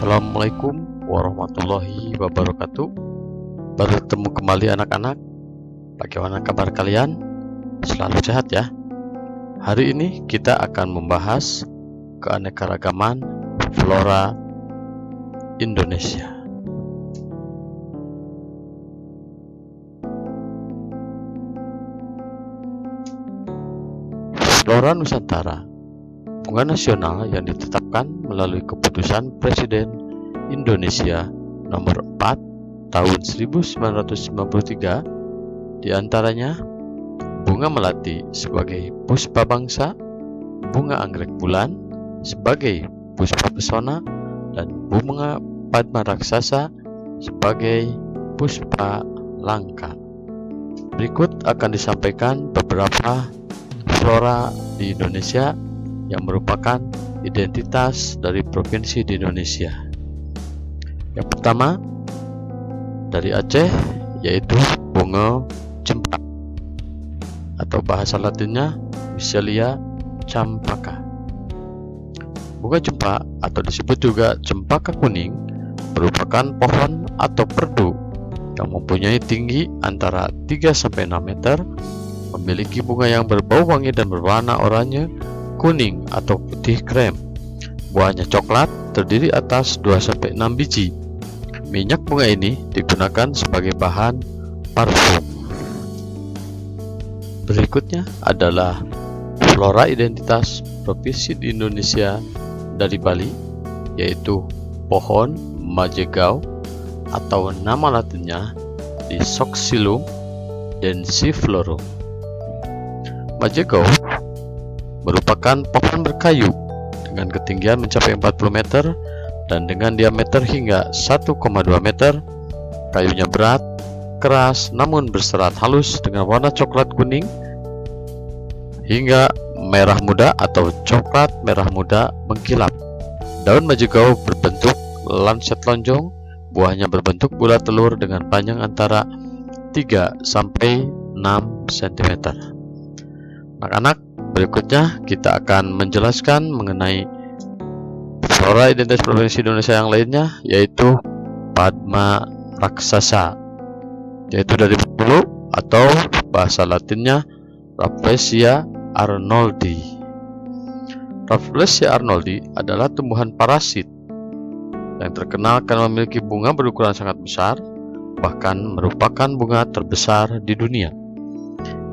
Assalamualaikum warahmatullahi wabarakatuh. Bertemu kembali anak-anak. Bagaimana kabar kalian? Selalu sehat ya. Hari ini kita akan membahas keanekaragaman flora Indonesia. Flora Nusantara, bunga nasional yang ditetapkan melalui keputusan Presiden Indonesia nomor 4 tahun 1993, diantaranya bunga melati sebagai puspa bangsa, bunga anggrek bulan sebagai puspa pesona, dan bunga padma raksasa sebagai puspa langka. Berikut akan disampaikan beberapa flora di Indonesia yang merupakan identitas dari provinsi di Indonesia. Yang pertama dari Aceh, yaitu bunga cempa atau bahasa latinnya Wistelia champaca. Bunga cempa atau disebut juga cempaka kuning merupakan pohon atau perdu yang mempunyai tinggi antara 3-6 meter, memiliki bunga yang berbau wangi dan berwarna oranye, kuning atau putih krem. Buahnya coklat, terdiri atas 2-6 biji. Minyak bunga ini digunakan sebagai bahan parfum. Berikutnya adalah flora identitas provinsi di Indonesia dari Bali, yaitu pohon majegau atau nama latinnya Disoxylum densiflorum. Majegau merupakan pohon berkayu dengan ketinggian mencapai 40 meter dan dengan diameter hingga 1,2 meter. Kayunya berat, keras, namun berserat halus dengan warna coklat kuning hingga merah muda atau coklat merah muda mengkilap. Daun majegau berbentuk lanset lonjong, buahnya berbentuk bulat telur dengan panjang antara 3-6 cm. Anak-anak, berikutnya kita akan menjelaskan mengenai flora identitas provinsi Indonesia yang lainnya, yaitu padma raksasa, yaitu dari Bengkulu atau bahasa latinnya Rafflesia arnoldi. Rafflesia arnoldi adalah tumbuhan parasit yang terkenal karena memiliki bunga berukuran sangat besar, bahkan merupakan bunga terbesar di dunia.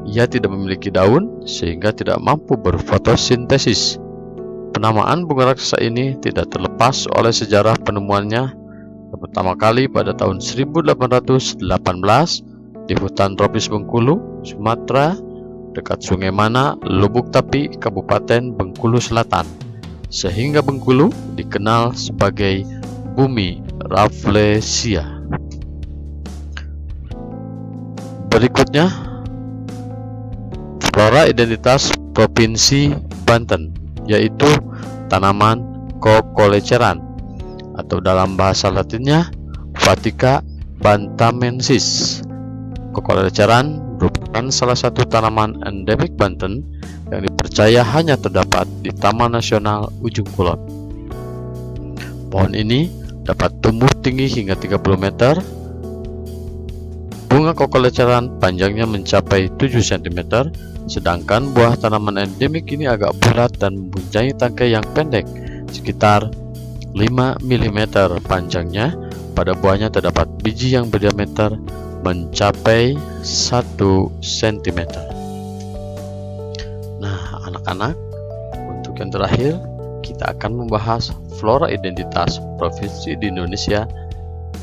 Ia tidak memiliki daun sehingga tidak mampu berfotosintesis. Penamaan bunga raksasa ini tidak terlepas oleh sejarah penemuannya pertama kali pada tahun 1818 di hutan tropis Bengkulu, Sumatera, dekat Sungai Mana, Lubuk Tapi, Kabupaten Bengkulu Selatan, sehingga Bengkulu dikenal sebagai bumi Rafflesia. Berikutnya, flora identitas provinsi Banten, yaitu tanaman Cocoleceran atau dalam bahasa latinnya Fatica bantamensis. Cocoleceran merupakan salah satu tanaman endemik Banten yang dipercaya hanya terdapat di Taman Nasional Ujung Kulon. Pohon ini dapat tumbuh tinggi hingga 30 meter. Bunga Cocoleceran panjangnya mencapai 7 cm, sedangkan buah tanaman endemik ini agak bulat dan mempunyai tangkai yang pendek, sekitar 5 mm panjangnya. Pada buahnya terdapat biji yang berdiameter mencapai 1 cm. Nah, anak-anak, untuk yang terakhir kita akan membahas flora identitas provinsi di Indonesia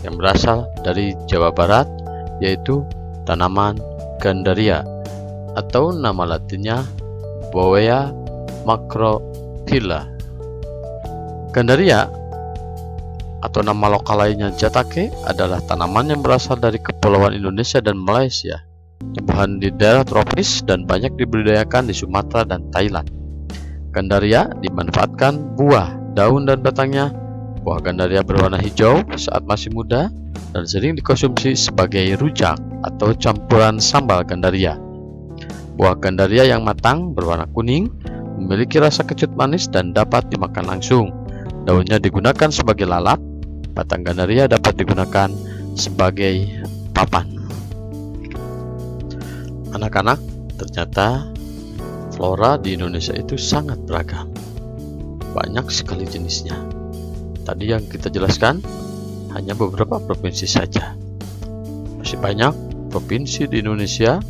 yang berasal dari Jawa Barat, yaitu tanaman Gandaria atau nama latinnya Bowea macrophylla. Gandaria atau nama lokal lainnya Jatake adalah tanaman yang berasal dari kepulauan Indonesia dan Malaysia. Tumbuhan di daerah tropis dan banyak dibudidayakan di Sumatera dan Thailand. Gandaria dimanfaatkan buah, daun, dan batangnya. Buah Gandaria berwarna hijau saat masih muda dan sering dikonsumsi sebagai rujak atau campuran sambal Gandaria. Buah Gandaria yang matang berwarna kuning, memiliki rasa kecut manis dan dapat dimakan langsung. Daunnya digunakan sebagai lalap, batang Gandaria dapat digunakan sebagai papan. Anak-anak, ternyata flora di Indonesia itu sangat beragam. Banyak sekali jenisnya. Tadi yang kita jelaskan hanya beberapa provinsi saja. Masih banyak provinsi di Indonesia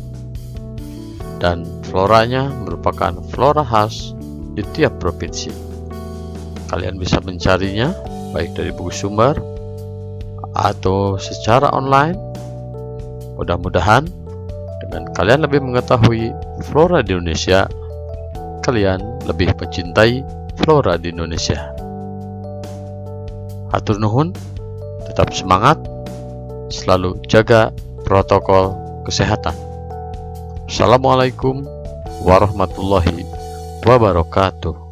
dan floranya merupakan flora khas di tiap provinsi. Kalian bisa mencarinya baik dari buku sumber atau secara online. Mudah-mudahan dengan kalian lebih mengetahui flora di Indonesia, kalian lebih mencintai flora di Indonesia. Hatur nuhun, tetap semangat, selalu jaga protokol kesehatan. Assalamualaikum warahmatullahi wabarakatuh.